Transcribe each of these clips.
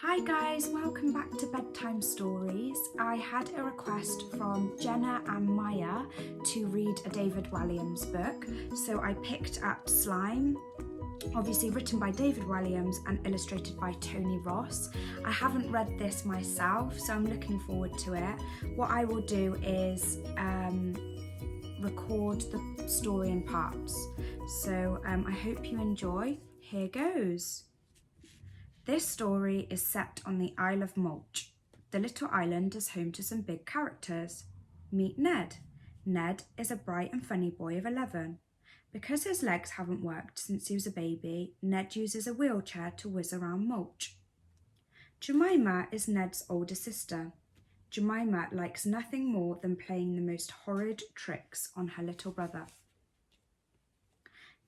Hi guys, welcome back to Bedtime Stories. I had a request from Jenna and Maya to read a David Walliams book, so I picked up Slime, obviously written by David Walliams and illustrated by Tony Ross. I haven't read this myself, so I'm looking forward to it. What I will do is record the story in parts, so I hope you enjoy. Here goes. This story is set on the Isle of Mulch. The little island is home to some big characters. Meet Ned. Ned is a bright and funny boy of 11. Because his legs haven't worked since he was a baby, Ned uses a wheelchair to whiz around Mulch. Jemima is Ned's older sister. Jemima likes nothing more than playing the most horrid tricks on her little brother.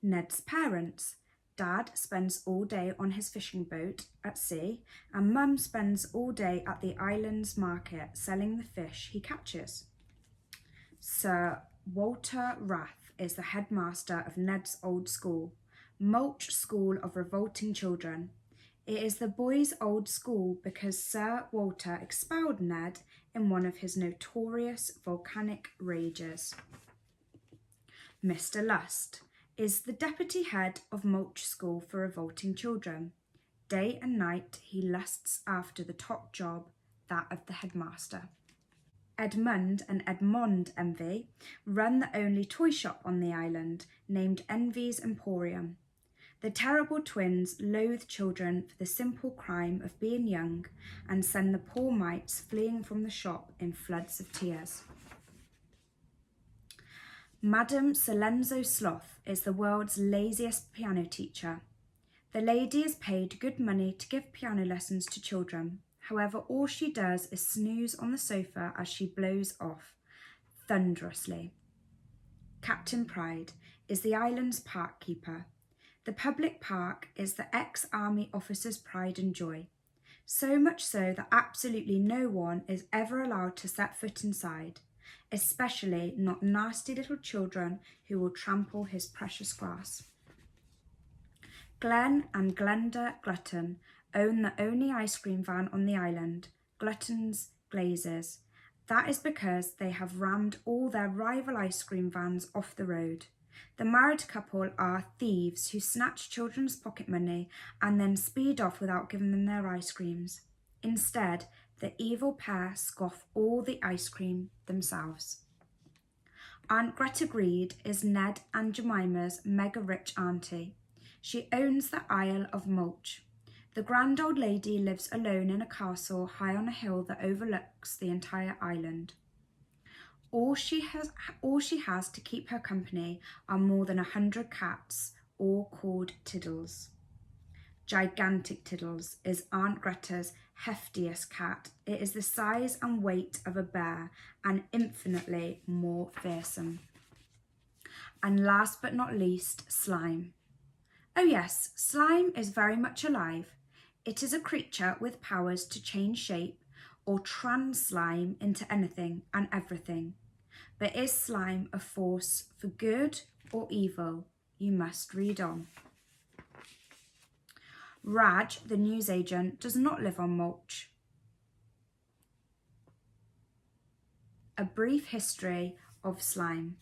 Ned's parents. Dad spends all day on his fishing boat at sea, and Mum spends all day at the island's market selling the fish he catches. Sir Walter Rath is the headmaster of Ned's old school, Mulch School of Revolting Children. It is the boys' old school because Sir Walter expelled Ned in one of his notorious volcanic rages. Mr. Lust is the deputy head of Mulch School for Revolting Children. Day and night he lusts after the top job, that of the headmaster. Edmund and Edmond Envy run the only toy shop on the island, named Envy's Emporium. The terrible twins loathe children for the simple crime of being young and send the poor mites fleeing from the shop in floods of tears. Madame Solenzo Sloth is the world's laziest piano teacher. The lady is paid good money to give piano lessons to children. However, all she does is snooze on the sofa as she blows off, thunderously. Captain Pride is the island's park keeper. The public park is the ex-army officer's pride and joy. So much so that absolutely no one is ever allowed to set foot inside, especially not nasty little children who will trample his precious grass. Glenn and Glenda Glutton own the only ice cream van on the island, Glutton's Glazers. That is because they have rammed all their rival ice cream vans off the road. The married couple are thieves who snatch children's pocket money and then speed off without giving them their ice creams. Instead, the evil pair scoff all the ice cream themselves. Aunt Greta Greed is Ned and Jemima's mega-rich auntie. She owns the Isle of Mulch. The grand old lady lives alone in a castle high on a hill that overlooks the entire island. All she has to keep her company are more than 100 cats, all called Tiddles. Gigantic Tiddles is Aunt Greta's heftiest cat. It is the size and weight of a bear and infinitely more fearsome. And last but not least, Slime. Oh yes, Slime is very much alive. It is a creature with powers to change shape or trans-slime into anything and everything. But is Slime a force for good or evil? You must read on. Raj, the newsagent, does not live on Mulch. A brief history of Slime.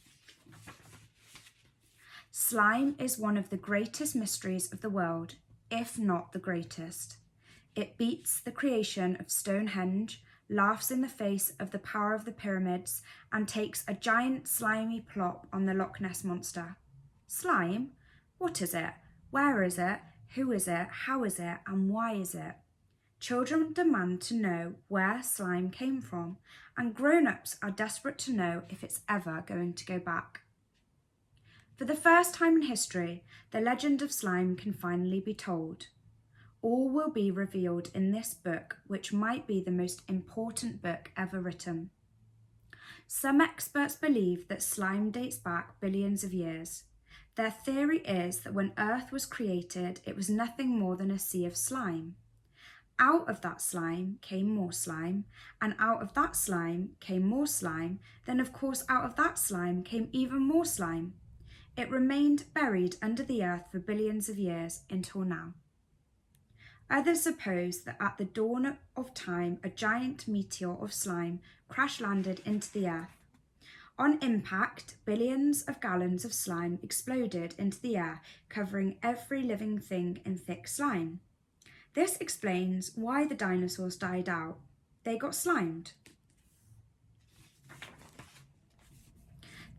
Slime is one of the greatest mysteries of the world, if not the greatest. It beats the creation of Stonehenge, laughs in the face of the power of the pyramids, and takes a giant slimy plop on the Loch Ness Monster. Slime? What is it? Where is it? Who is it? How is it? And why is it? Children demand to know where slime came from, and grown-ups are desperate to know if it's ever going to go back. For the first time in history, the legend of slime can finally be told. All will be revealed in this book, which might be the most important book ever written. Some experts believe that slime dates back billions of years. Their theory is that when Earth was created, it was nothing more than a sea of slime. Out of that slime came more slime, and out of that slime came more slime, then of course out of that slime came even more slime. It remained buried under the earth for billions of years until now. Others suppose that at the dawn of time, a giant meteor of slime crash-landed into the earth. On impact, billions of gallons of slime exploded into the air, covering every living thing in thick slime. This explains why the dinosaurs died out. They got slimed.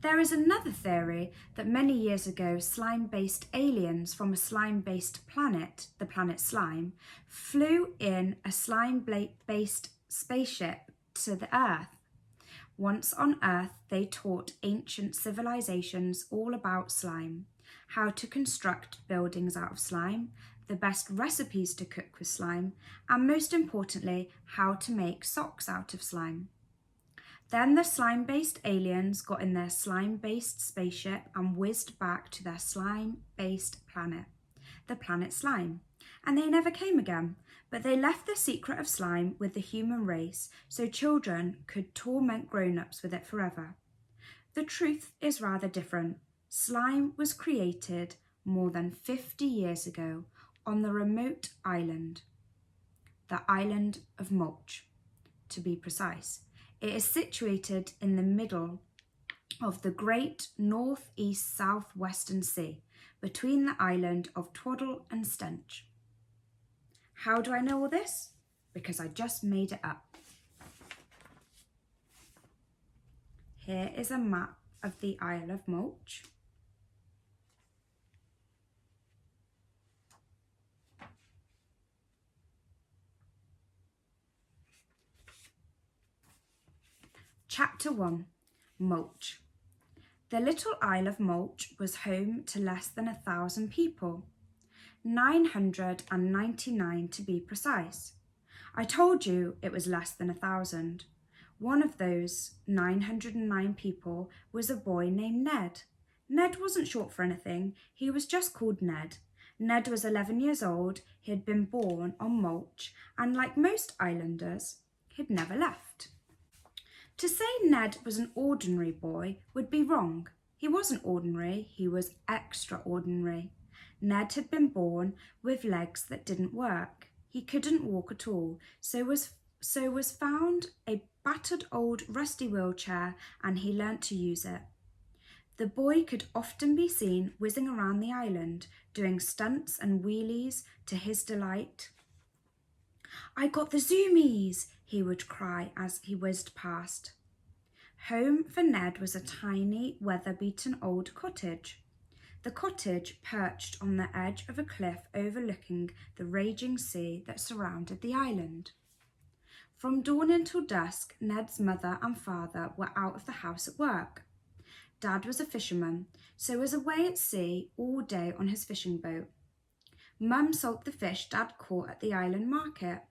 There is another theory that many years ago, slime-based aliens from a slime-based planet, the planet Slime, flew in a slime-based spaceship to the Earth. Once on Earth, they taught ancient civilizations all about slime, how to construct buildings out of slime, the best recipes to cook with slime, and most importantly, how to make socks out of slime. Then the slime-based aliens got in their slime-based spaceship and whizzed back to their slime-based planet, the planet Slime, and they never came again. But they left the secret of slime with the human race so children could torment grown-ups with it forever. The truth is rather different. Slime was created more than 50 years ago on the remote island, the island of Mulch, to be precise. It is situated in the middle of the great northeast-southwestern sea, between the island of Twaddle and Stench. How do I know all this? Because I just made it up. Here is a map of the Isle of Mulch. Chapter 1. Mulch. The little Isle of Mulch was home to less than 1,000 people. 999 to be precise. I told you it was less than 1,000. One of those 909 people was a boy named Ned. Ned wasn't short for anything, he was just called Ned. Ned was 11 years old, he had been born on Mulch, and like most islanders, he'd never left. To say Ned was an ordinary boy would be wrong. He wasn't ordinary, he was extraordinary. Ned had been born with legs that didn't work. He couldn't walk at all, so was found a battered old rusty wheelchair, and he learnt to use it. The boy could often be seen whizzing around the island, doing stunts and wheelies to his delight. "I got the zoomies," he would cry as he whizzed past. Home for Ned was a tiny, weather-beaten old cottage. The cottage perched on the edge of a cliff overlooking the raging sea that surrounded the island. From dawn until dusk, Ned's mother and father were out of the house at work. Dad was a fisherman, so was away at sea all day on his fishing boat. Mum sold the fish Dad caught at the island market.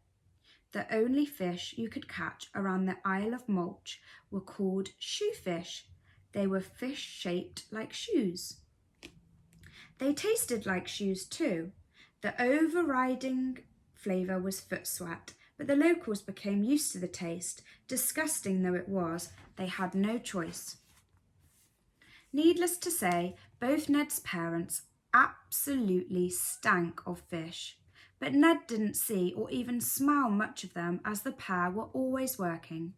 The only fish you could catch around the Isle of Mulch were called shoefish. They were fish shaped like shoes. They tasted like shoes too. The overriding flavour was foot sweat, but the locals became used to the taste. Disgusting though it was, they had no choice. Needless to say, both Ned's parents absolutely stank of fish, but Ned didn't see or even smell much of them as the pair were always working.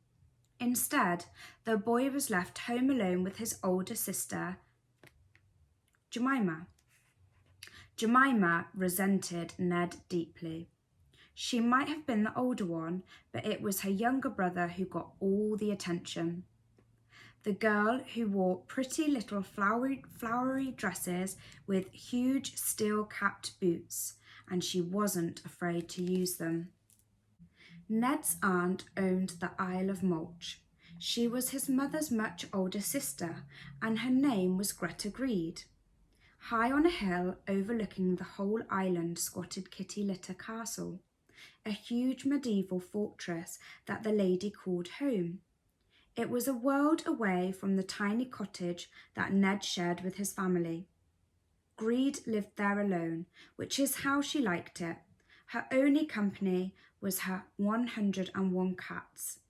Instead, the boy was left home alone with his older sister, Jemima. Jemima resented Ned deeply. She might have been the older one, but it was her younger brother who got all the attention. The girl who wore pretty little flowery dresses with huge steel-capped boots, and she wasn't afraid to use them. Ned's aunt owned the Isle of Mulch. She was his mother's much older sister, and her name was Greta Greed. High on a hill overlooking the whole island squatted Kitty Litter Castle, a huge medieval fortress that the lady called home. It was a world away from the tiny cottage that Ned shared with his family. Greed lived there alone, which is how she liked it. Her only company was her 101 cats.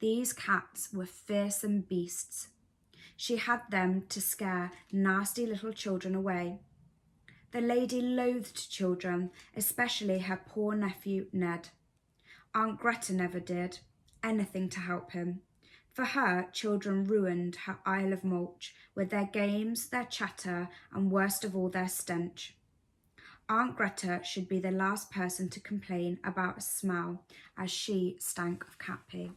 These cats were fearsome beasts. She had them to scare nasty little children away. The lady loathed children, especially her poor nephew Ned. Aunt Greta never did anything to help him. For her, children ruined her Isle of Mulch with their games, their chatter, and worst of all, their stench. Aunt Greta should be the last person to complain about a smell, as she stank of cat pee.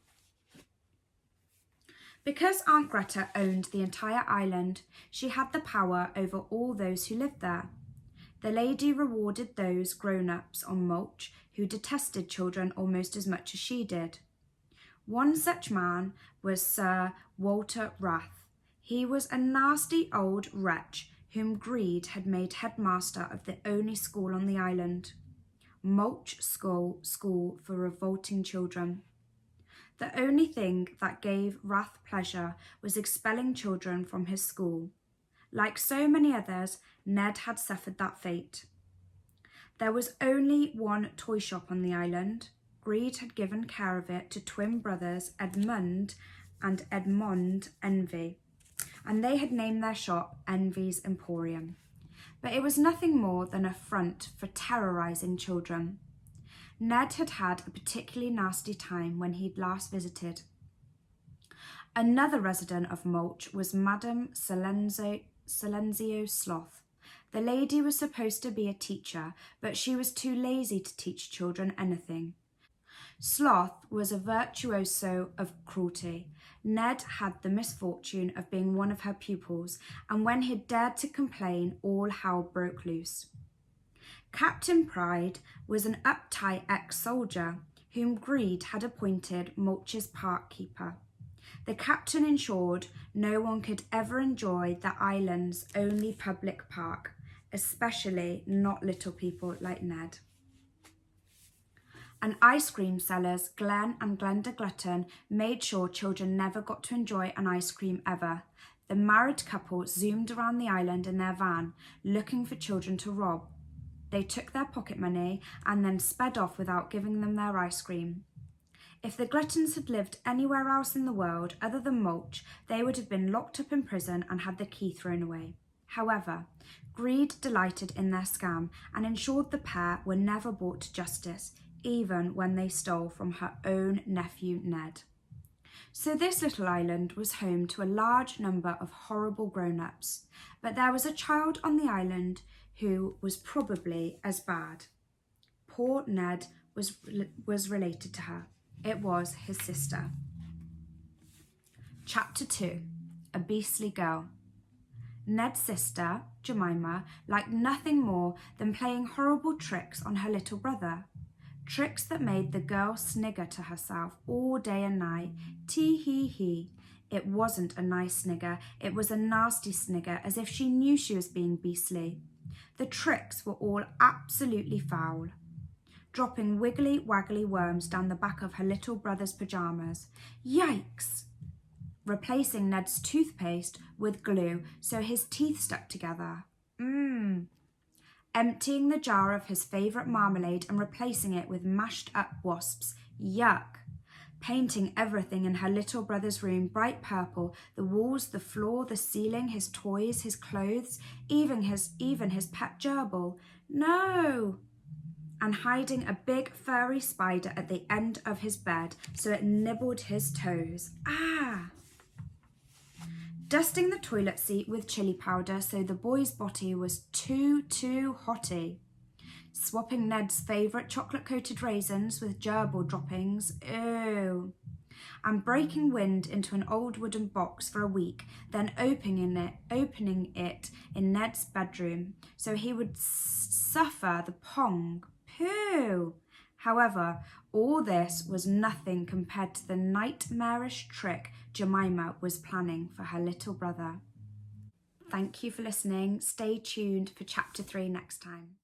Because Aunt Greta owned the entire island, she had the power over all those who lived there. The lady rewarded those grown-ups on Mulch who detested children almost as much as she did. One such man was Sir Walter Rath. He was a nasty old wretch whom greed had made headmaster of the only school on the island, Mulch School for revolting children. The only thing that gave Rath pleasure was expelling children from his school. Like so many others, Ned had suffered that fate. There was only one toy shop on the island. Greed had given care of it to twin brothers Edmund and Edmond Envy, and they had named their shop Envy's Emporium. But it was nothing more than a front for terrorising children. Ned had had a particularly nasty time when he'd last visited. Another resident of Mulch was Madame Silenzio Sloth. The lady was supposed to be a teacher, but she was too lazy to teach children anything. Sloth was a virtuoso of cruelty. Ned had the misfortune of being one of her pupils, and when he dared to complain, all hell broke loose. Captain Pride was an uptight ex-soldier whom Greed had appointed Mulch's park keeper. The captain ensured no one could ever enjoy the island's only public park, especially not little people like Ned. And ice cream sellers Glenn and Glenda Glutton made sure children never got to enjoy an ice cream ever. The married couple zoomed around the island in their van, looking for children to rob. They took their pocket money and then sped off without giving them their ice cream. If the Gluttons had lived anywhere else in the world other than Mulch, they would have been locked up in prison and had the key thrown away. However, Greed delighted in their scam and ensured the pair were never brought to justice, even when they stole from her own nephew Ned. So this little island was home to a large number of horrible grown-ups, but there was a child on the island who was probably as bad. Poor Ned was related to her. It was his sister. Chapter 2. A Beastly Girl. Ned's sister, Jemima, liked nothing more than playing horrible tricks on her little brother. Tricks that made the girl snigger to herself all day and night. Tee-hee-hee. It wasn't a nice snigger, it was a nasty snigger, as if she knew she was being beastly. The tricks were all absolutely foul. Dropping wiggly waggly worms down the back of her little brother's pyjamas. Yikes! Replacing Ned's toothpaste with glue so his teeth stuck together. Emptying the jar of his favourite marmalade and replacing it with mashed up wasps. Yuck! Painting everything in her little brother's room bright purple, the walls, the floor, the ceiling, his toys, his clothes, even his pet gerbil. No! And hiding a big furry spider at the end of his bed so it nibbled his toes. Ah! Dusting the toilet seat with chili powder so the boy's body was too hotty. Swapping Ned's favourite chocolate-coated raisins with gerbil droppings. Ew. And breaking wind into an old wooden box for a week, then opening it in Ned's bedroom so he would suffer the pong. Pooh! However, all this was nothing compared to the nightmarish trick Jemima was planning for her little brother. Thank you for listening. Stay tuned for chapter 3 next time.